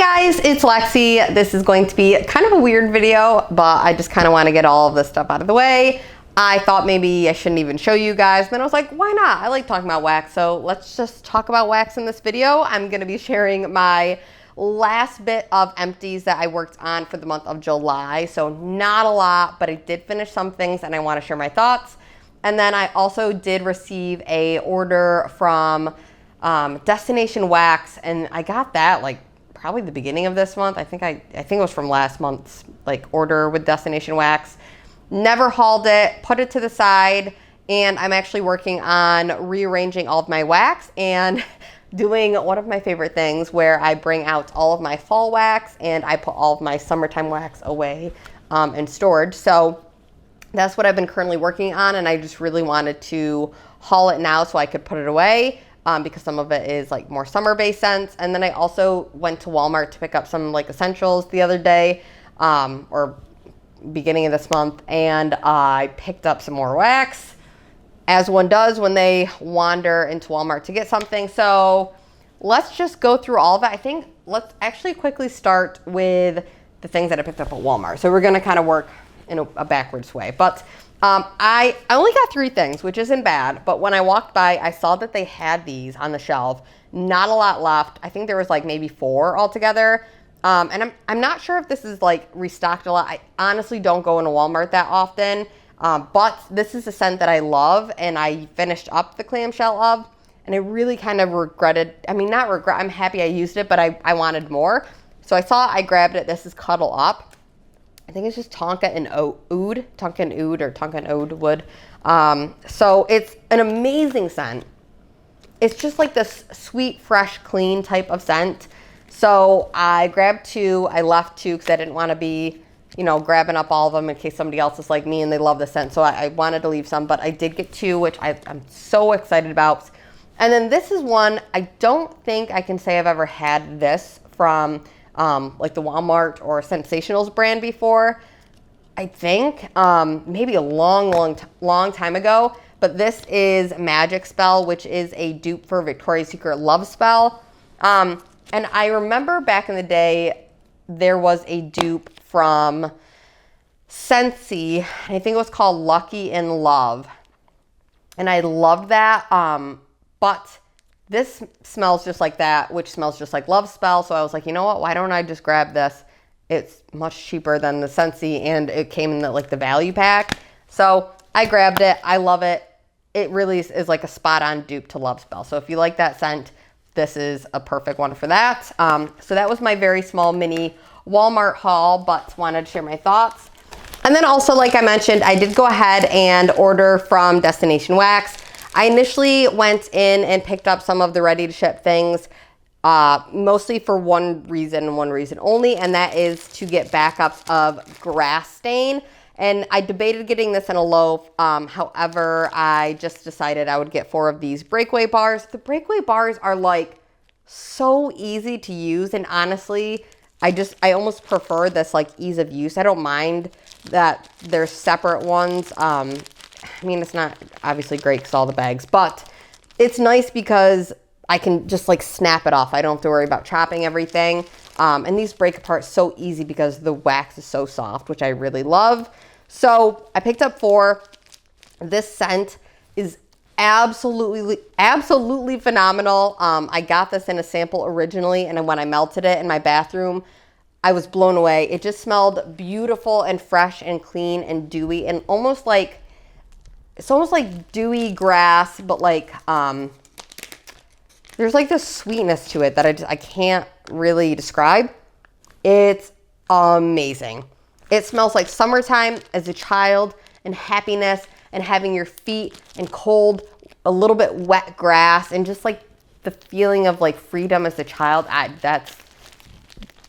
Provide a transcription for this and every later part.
Guys, it's Lexi. This is going to be kind of a weird video, but I just kind of want to get all of this stuff out of the way. I thought maybe I shouldn't even show you guys. Then I was like, why not? I like talking about wax, so let's just talk about wax in this video. I'm going to be sharing my last bit of empties that I worked on for the month of July. So not a lot, but I did finish some things and I want to share my thoughts. And then I also did receive a order from Destination Wax, and I got that like probably the beginning of this month. I think it was from last month's like order with Destination Wax. Never hauled it, put it to the side, and I'm actually working on rearranging all of my wax and doing one of my favorite things where I bring out all of my fall wax and I put all of my summertime wax away in storage. So that's what I've been currently working on, and I just really wanted to haul it now so I could put it away. Because some of it is like more summer-based scents. And then I also went to Walmart to pick up some like essentials the other day, or beginning of this month, and I picked up some more wax, as one does when they wander into Walmart to get something. So let's just go through all of it. I think let's actually quickly start with the things that I picked up at Walmart. So we're gonna kind of work in a backwards way. But I only got 3 things, which isn't bad, but when I walked by, I saw that they had these on the shelf. Not a lot left. I think there was like maybe 4 altogether. And I'm not sure if this is like restocked a lot. I honestly don't go into Walmart that often, but this is a scent that I love, and I finished up the clamshell of, and I really kind of regretted, I mean, not regret, I'm happy I used it, but I wanted more. So I grabbed it. This is Cuddle Up. I think it's just Tonka and Oud, Tonka and Oud, or Tonka and Oud wood. So it's an amazing scent. It's just like this sweet, fresh, clean type of scent. So I grabbed 2. I left 2 because I didn't want to be, grabbing up all of them in case somebody else is like me and they love the scent. So I wanted to leave some, but I did get 2, which I'm so excited about. And then this is one, I don't think I can say I've ever had this from like the Walmart or Sensationals brand before. I think maybe a long time ago, but this is Magic Spell, which is a dupe for Victoria's Secret Love Spell. And I remember back in the day, there was a dupe from Scentsy. I think it was called Lucky in Love. And I loved that, but this smells just like that, which smells just like Love Spell. So I was like, you know what? Why don't I just grab this? It's much cheaper than the Scentsy, and it came in the value pack. So I grabbed it. I love it. It really is like a spot-on dupe to Love Spell. So if you like that scent, this is a perfect one for that. So that was my very small mini Walmart haul, but wanted to share my thoughts. And then also, like I mentioned, I did go ahead and order from Destination Wax. I initially went in and picked up some of the ready-to-ship things, mostly for one reason and one reason only, and that is to get backups of grass stain. And I debated getting this in a loaf. However, I just decided I would get 4 of these breakaway bars. The breakaway bars are like so easy to use, and honestly, I almost prefer this like ease of use. I don't mind that there's separate ones. I mean, it's not obviously great because all the bags, but it's nice because I can just like snap it off. I don't have to worry about chopping everything. And these break apart so easy because the wax is so soft, which I really love. So I picked up 4. This scent is absolutely phenomenal. I got this in a sample originally, and when I melted it in my bathroom, I was blown away. It just smelled beautiful and fresh and clean and dewy, and it's almost like dewy grass, but like there's like this sweetness to it that I can't really describe. It's amazing. It smells like summertime as a child, and happiness, and having your feet in cold, a little bit wet grass, and just like the feeling of like freedom as a child.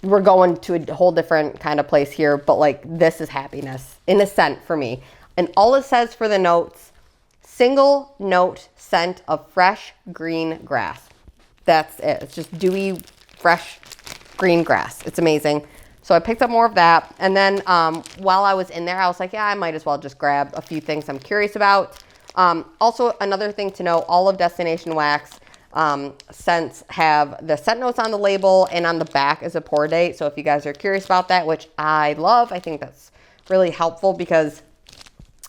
We're going to a whole different kind of place here, but like this is happiness in a scent for me. And all it says for the notes, single note scent of fresh green grass. That's it. It's just dewy, fresh green grass. It's amazing. So I picked up more of that. And then while I was in there, I was like, yeah, I might as well just grab a few things I'm curious about. Also, another thing to know, all of Destination Wax scents have the scent notes on the label, and on the back is a pour date. So if you guys are curious about that, which I love, I think that's really helpful, because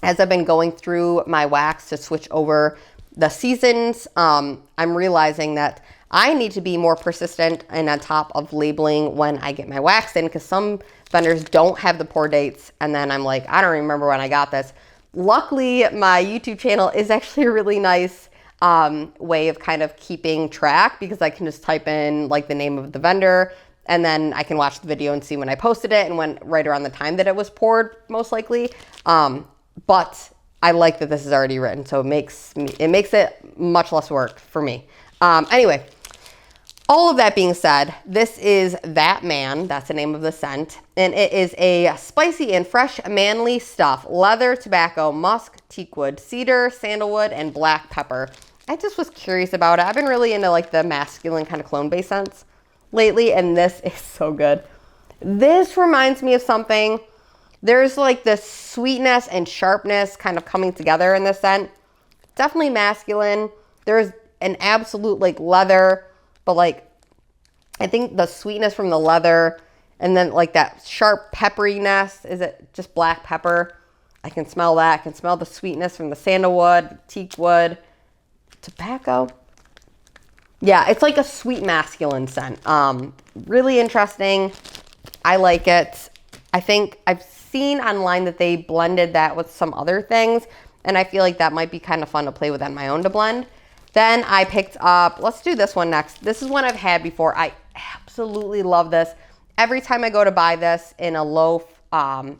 as I've been going through my wax to switch over the seasons, I'm realizing that I need to be more persistent and on top of labeling when I get my wax in, because some vendors don't have the pour dates, and then I'm like, I don't remember when I got this. Luckily, my YouTube channel is actually a really nice way of kind of keeping track, because I can just type in like the name of the vendor, and then I can watch the video and see when I posted it and when right around the time that it was poured, most likely. But I like that this is already written, so it makes it much less work for me. Anyway, all of that being said, this is That Man, that's the name of the scent, and it is a spicy and fresh manly stuff: leather, tobacco, musk, teakwood, cedar, sandalwood, and black pepper. I just was curious about it. I've been really into like the masculine kind of cologne-based scents lately, and this is so good. This reminds me of something. There's like this sweetness and sharpness kind of coming together in this scent. Definitely masculine. There's an absolute like leather, but like I think the sweetness from the leather, and then like that sharp pepperiness. Is it just black pepper? I can smell that. I can smell the sweetness from the sandalwood, teakwood, tobacco. Yeah, it's like a sweet masculine scent. Really interesting. I like it. I think I've seen online that they blended that with some other things, and I feel like that might be kind of fun to play with on my own to blend. Then I picked up, let's do this one next. This is one I've had before. I absolutely love this. Every time I go to buy this in a loaf,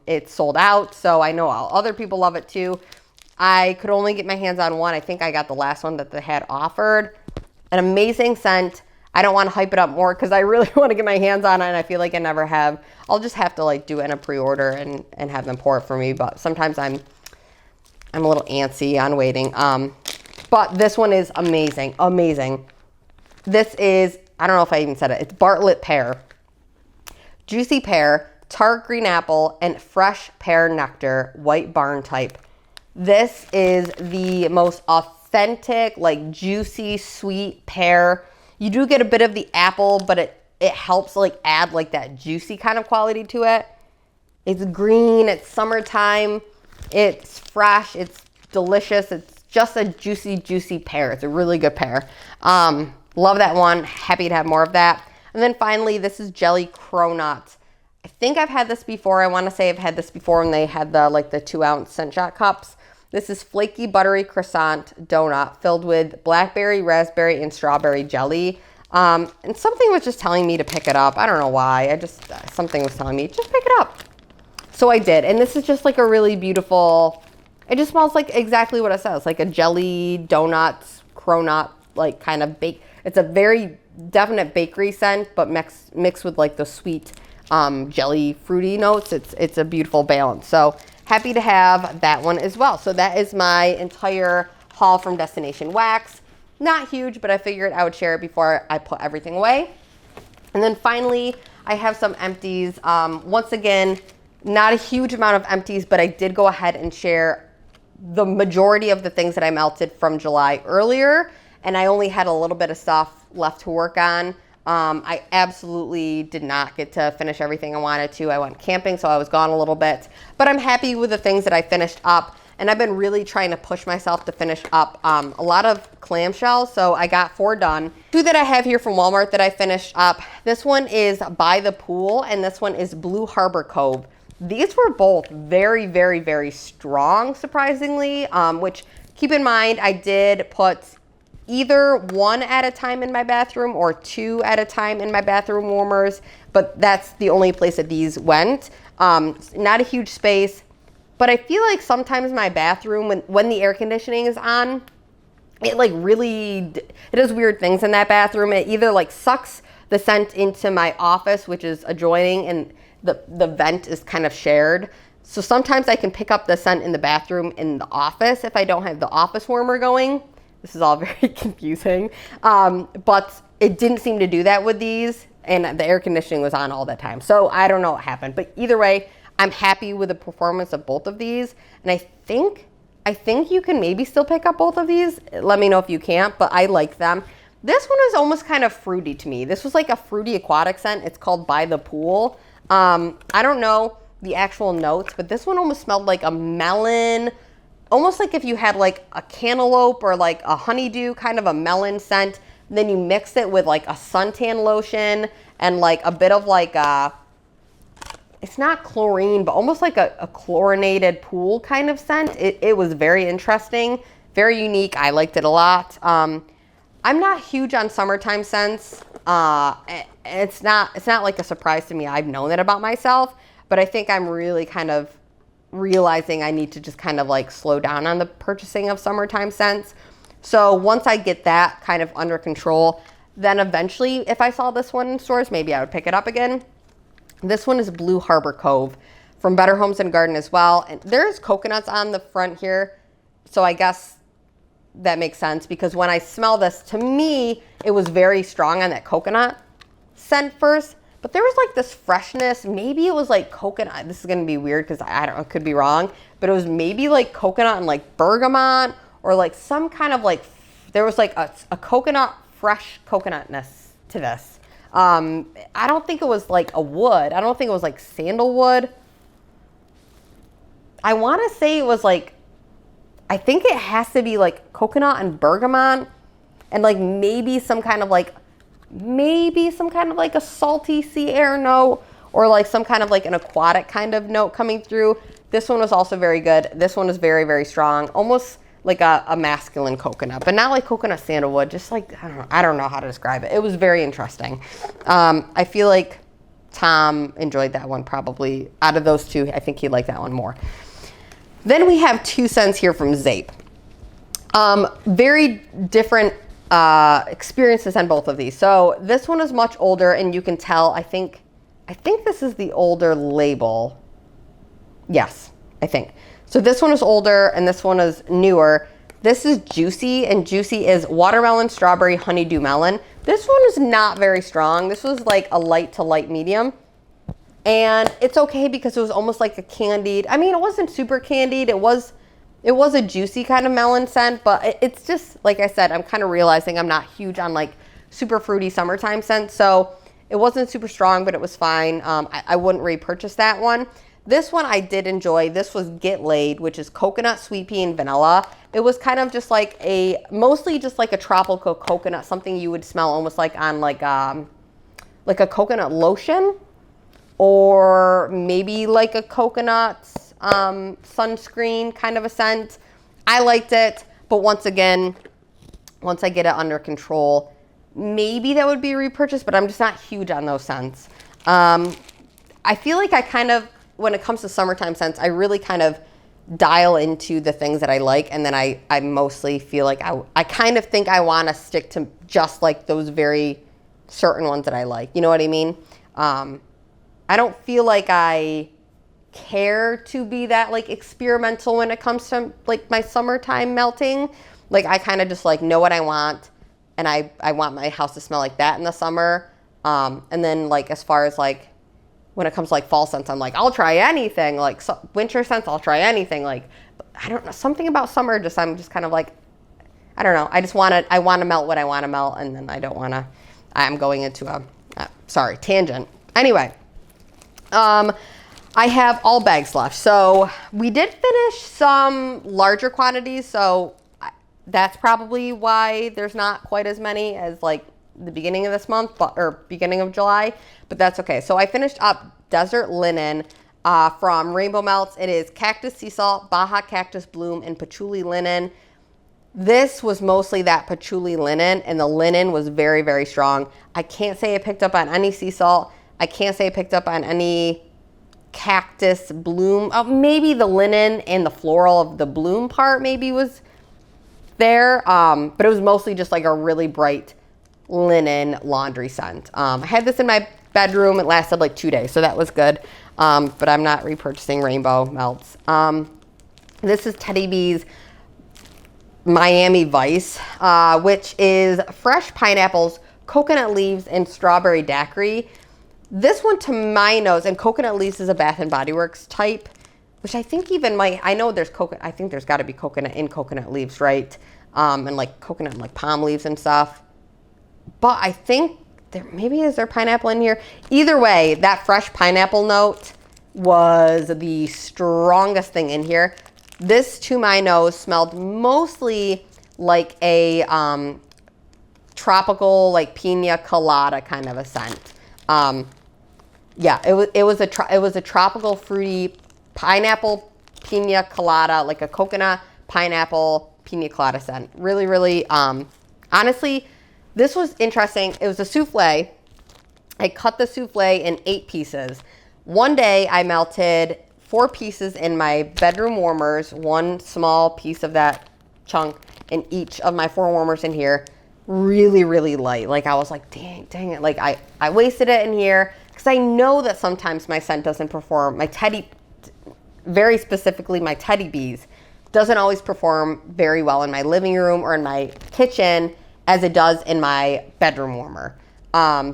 it's sold out, so I know other people love it too. I could only get my hands on one. I think I got the last one that they had offered. An amazing scent. I don't want to hype it up more because I really want to get my hands on it, and I feel like I never have. I'll just have to like do it in a pre-order and have them pour it for me, but sometimes I'm a little antsy on waiting. But this one is amazing, amazing. This is, I don't know if I even said it, it's Bartlett pear. Juicy pear, tart green apple, and fresh pear nectar, white barn type. This is the most authentic, like juicy, sweet pear. You do get a bit of the apple, but it helps like add like that juicy kind of quality to it. It's green, it's summertime, it's fresh, it's delicious. It's just a juicy, juicy pear. It's a really good pear. Love that one. Happy to have more of that. And then finally, this is Jelly Cronut. I think I've had this before. I want to say I've had this before when they had the 2-ounce scent shot cups. This is flaky, buttery croissant donut filled with blackberry, raspberry, and strawberry jelly. And something was just telling me to pick it up. I don't know why. Something was telling me, just pick it up. So I did. And this is just like a really beautiful, it just smells like exactly what it says, like a jelly, donuts, cronut, like kind of bake. It's a very definite bakery scent, but mixed with like the sweet jelly fruity notes. It's a beautiful balance. So happy to have that one as well. So that is my entire haul from Destination Wax. Not huge, but I figured I would share it before I put everything away. And then finally, I have some empties. Once again, not a huge amount of empties, but I did go ahead and share the majority of the things that I melted from July earlier, and I only had a little bit of stuff left to work on. I absolutely did not get to finish everything I wanted to. I went camping, so I was gone a little bit, but I'm happy with the things that I finished up, and I've been really trying to push myself to finish up a lot of clamshells, so I got 4 done. 2 that I have here from Walmart that I finished up. This one is By the Pool, and this one is Blue Harbor Cove. These were both very, very, very strong, surprisingly, which keep in mind, I did put either 1 at a time in my bathroom or 2 at a time in my bathroom warmers, but that's the only place that these went. Not a huge space, but I feel like sometimes my bathroom, when the air conditioning is on, it like really, it does weird things in that bathroom. It either like sucks the scent into my office, which is adjoining, and the vent is kind of shared. So sometimes I can pick up the scent in the bathroom in the office if I don't have the office warmer going. This is all very confusing. But it didn't seem to do that with these, and the air conditioning was on all the time. So I don't know what happened. But either way, I'm happy with the performance of both of these. And I think you can maybe still pick up both of these. Let me know if you can't, but I like them. This one is almost kind of fruity to me. This was like a fruity aquatic scent. It's called By the Pool. I don't know the actual notes, but this one almost smelled like a melon, almost like if you had like a cantaloupe or like a honeydew, kind of a melon scent. Then you mix it with like a suntan lotion and like a bit of like it's not chlorine, but almost like a chlorinated pool kind of scent. It was very interesting, very unique. I liked it a lot. I'm not huge on summertime scents. It's not like a surprise to me. I've known that about myself, but I think I'm really kind of realizing I need to just kind of like slow down on the purchasing of summertime scents. So once I get that kind of under control, then eventually if I saw this one in stores, maybe I would pick it up again. This one is Blue Harbor Cove from Better Homes and Garden as well. And there's coconuts on the front here. So I guess that makes sense because when I smell this, to me, it was very strong on that coconut scent first. But there was like this freshness. Maybe it was like coconut. This is going to be weird because I don't know, could be wrong. But it was maybe like coconut and like bergamot or like some kind of like, there was like a coconut, fresh coconutness to this. I don't think it was like a wood. I don't think it was like sandalwood. I want to say it was like, I think it has to be like coconut and bergamot and like maybe some kind of like a salty sea air note or like some kind of like an aquatic kind of note coming through. This one was also very good. This one is very, very strong. Almost like a masculine coconut, but not like coconut sandalwood, just like, I don't know how to describe it. It was very interesting. I feel like Tom enjoyed that one probably. Out of those two, I think he liked that one more. Then we have 2 scents here from Zape. Very different experiences on both of these. So this one is much older and you can tell, I think this is the older label. Yes, I think. So this one is older and this one is newer. This is Juicy, and Juicy is watermelon, strawberry, honeydew melon. This one is not very strong. This was like a light to light medium. And it's okay because it was almost like a candied, I mean, it wasn't super candied. It was a juicy kind of melon scent, but it's just, like I said, I'm kind of realizing I'm not huge on like super fruity summertime scents. So it wasn't super strong, but it was fine. I wouldn't repurchase that one. This one I did enjoy. This was Get Laid, which is coconut, sweet pea, and vanilla. It was kind of just like mostly just like a tropical coconut, something you would smell almost like on like a coconut lotion or maybe like a coconut sunscreen kind of a scent. I liked it, but once again, once I get it under control, maybe that would be repurchased, but I'm just not huge on those scents. I feel like I kind of, when it comes to summertime scents, I really kind of dial into the things that I like, and then I mostly feel like I kind of think I want to stick to just like those very certain ones that I like. You know what I mean? I don't feel like I care to be that like experimental when it comes to like my summertime melting. Like I kind of just like know what I want, and I want my house to smell like that in the summer. And then like as far as like when it comes to like fall scents, I'm like, I'll try anything. Like winter scents, I'll try anything. Like, I don't know, something about summer, I'm just kind of like, I don't know. I want to melt what I want to melt. And then I'm going into a tangent. Anyway, I have all bags left. So we did finish some larger quantities. So that's probably why there's not quite as many as like the beginning of this month, or beginning of July, but that's okay. So I finished up Desert Linen from Rainbow Melts. It is Cactus Sea Salt, Baja Cactus Bloom, and Patchouli Linen. This was mostly that patchouli linen, and the linen was very, very strong. I can't say I picked up on any sea salt. I can't say I picked up on any cactus bloom. Maybe the linen and the floral of the bloom part maybe was there, but it was mostly just like a really bright linen laundry scent. I had this in my bedroom. It lasted like 2 days, so that was good. But I'm not repurchasing Rainbow Melts. This is Teddy B's Miami Vice, which is fresh pineapples, coconut leaves, and strawberry daiquiri. This one, to my nose, and coconut leaves is a Bath and Body Works type, which I think even I know there's coconut. I think there's got to be coconut in coconut leaves, right? And like coconut and like palm leaves and stuff. but I think maybe is there pineapple in here? Either way, that fresh pineapple note was the strongest thing in here. This, to my nose, smelled mostly like a tropical, like pina colada kind of a scent. Yeah, it was a tropical fruity pineapple pina colada, like a coconut pineapple pina colada scent. Really, really, honestly, this was interesting. It was a souffle. I cut the souffle in 8 pieces. One day I melted 4 pieces in my bedroom warmers, 1 small piece of that chunk in each of my 4 warmers in here. Really, really light. Like I was like, dang it. Like I wasted it in here because I know that sometimes my scent doesn't perform. Very specifically my teddy bees, doesn't always perform very well in my living room or in my kitchen as it does in my bedroom warmer.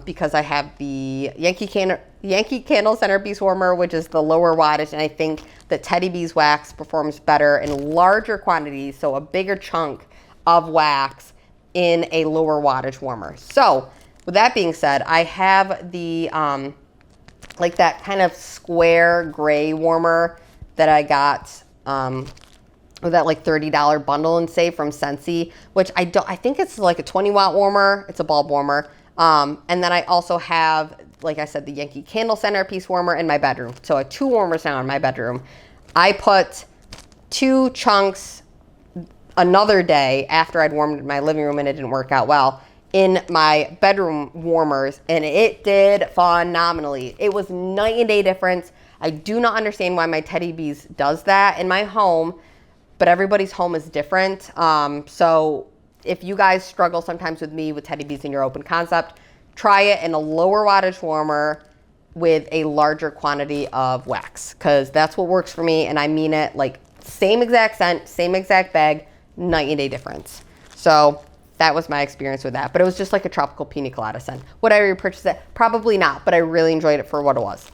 Because I have the Yankee Candle Centerpiece Warmer, which is the lower wattage, and I think the Teddy Bees wax performs better in larger quantities, so a bigger chunk of wax in a lower wattage warmer. So, with that being said, I have the, like that kind of square gray warmer that I got, with that like $30 bundle in Zape from Scentsy, which I think it's like a 20-watt warmer. It's a bulb warmer. And then I also have, like I said, the Yankee Candle Centerpiece Warmer in my bedroom. So I have 2 warmers now in my bedroom. I put 2 chunks another day after I'd warmed my living room and it didn't work out well in my bedroom warmers, and it did phenomenally. It was night and day difference. I do not understand why my Teddy Bees does that in my home, but everybody's home is different. So if you guys struggle sometimes with me with Teddy Bees in your open concept, try it in a lower wattage warmer with a larger quantity of wax, because that's what works for me, and I mean it. Like same exact scent, same exact bag, night and day difference. So that was my experience with that, but it was just like a tropical pina colada scent. Would I repurchase it? Probably not, but I really enjoyed it for what it was.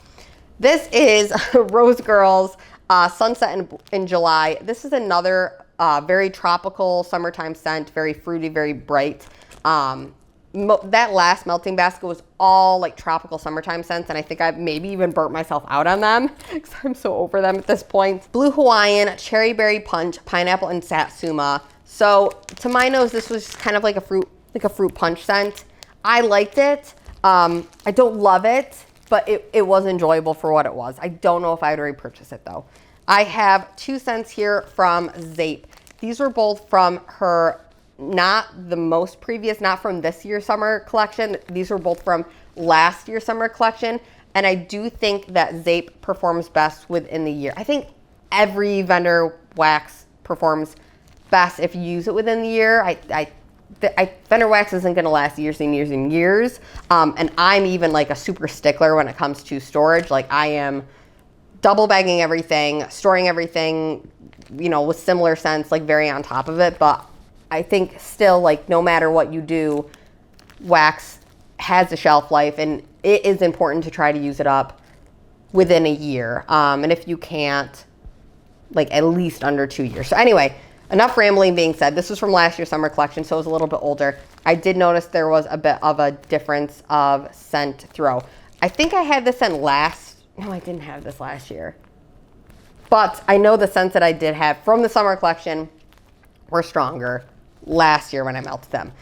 This is Rose Girls Sunset in July. This is another very tropical summertime scent, very fruity, very bright. That last melting basket was all like tropical summertime scents, and I think I maybe even burnt myself out on them because I'm so over them at this point. Blue Hawaiian, Cherry Berry Punch, Pineapple, and Satsuma. So to my nose, this was kind of like a fruit punch scent. I liked it. I don't love it, but it was enjoyable for what it was. I don't know if I would repurchase it though. I have 2 scents here from Zape. These were both from her, not the most previous, not from this year's summer collection. These were both from last year's summer collection. And I do think that Zape performs best within the year. I think every vendor wax performs best if you use it within the year. Vendor wax isn't going to last years and years and years. And I'm even like a super stickler when it comes to storage. Like I am double bagging everything, storing everything, you know, with similar scents, like very on top of it. But I think still, like, no matter what you do, wax has a shelf life, and it is important to try to use it up within a year. And if you can't, like at least under 2 years. So anyway, enough rambling being said. This was from last year's summer collection, so it was a little bit older. I did notice there was a bit of a difference of scent throw. I think I had this scent no, I didn't have this last year. But I know the scents that I did have from the summer collection were stronger last year when I melted them.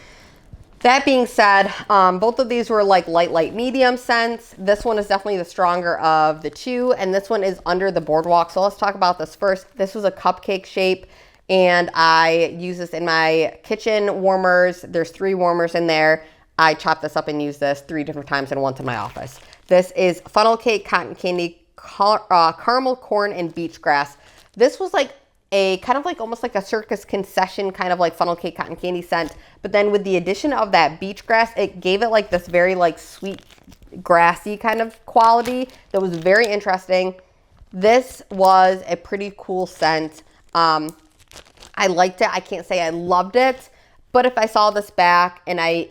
That being said, both of these were like light, medium scents. This one is definitely the stronger of the 2, and this one is Under the Boardwalk. So let's talk about this first. This was a cupcake shape, and I use this in my kitchen warmers. There's 3 warmers in there. I chopped this up and used this 3 different times and once in my office. This is Funnel Cake, Cotton Candy, Caramel Corn, and Beach Grass. This was like a kind of like almost like a circus concession kind of like funnel cake cotton candy scent, but then with the addition of that beach grass, it gave it like this very like sweet grassy kind of quality that was very interesting. This was a pretty cool scent. I liked it. I can't say I loved it, but if I saw this back and I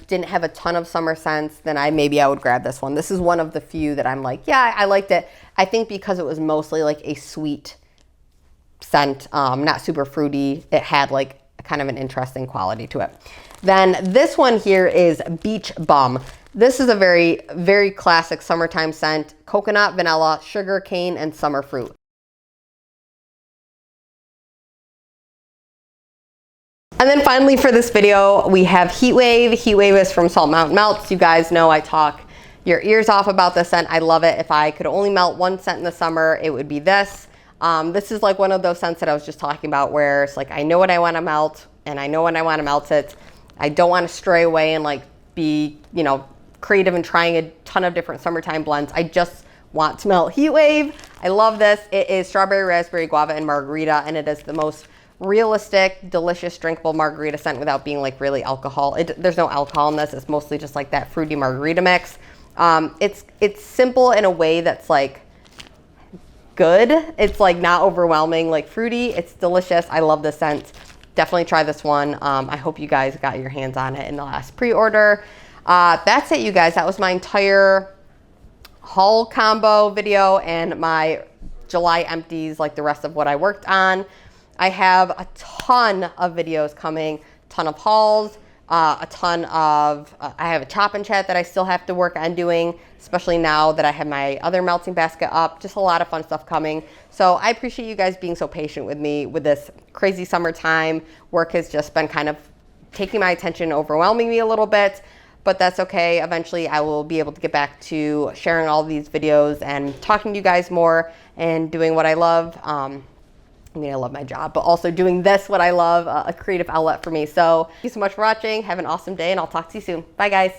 didn't have a ton of summer scents, then maybe I would grab this one. This is one of the few that I'm like, yeah, I liked it. I think because it was mostly like a sweet scent, not super fruity. It had like kind of an interesting quality to it. Then this one here is Beach Bum. This is a very, very classic summertime scent. Coconut, vanilla, sugar cane, and summer fruit. And then finally for this video, we have Heat Wave. Heat Wave is from Salt Mountain Melts. You guys know I talk your ears off about this scent. I love it. If I could only melt one scent in the summer, it would be this. This is like one of those scents that I was just talking about where it's like, I know what I want to melt and I know when I want to melt it. I don't want to stray away and like be, you know, creative and trying a ton of different summertime blends. I just want to melt Heat Wave. I love this. It is strawberry, raspberry, guava, and margarita, and it is the most realistic, delicious, drinkable margarita scent without being like really alcohol. There's no alcohol in this. It's mostly just like that fruity margarita mix. It's simple in a way that's like good. It's like not overwhelming, like fruity. It's delicious. I love this scent. Definitely try this one. I hope you guys got your hands on it in the last pre-order. That's it, you guys. That was my entire haul combo video and my July empties, like the rest of what I worked on. I have a ton of videos coming, ton of hauls, a ton of, I have a chop and chat that I still have to work on doing, especially now that I have my other melting basket up. Just a lot of fun stuff coming. So I appreciate you guys being so patient with me with this crazy summertime. Work has just been kind of taking my attention, overwhelming me a little bit, but that's okay. Eventually I will be able to get back to sharing all these videos and talking to you guys more and doing what I love. I mean, I love my job, but also doing this, what I love, a creative outlet for me. So thank you so much for watching. Have an awesome day, and I'll talk to you soon. Bye, guys.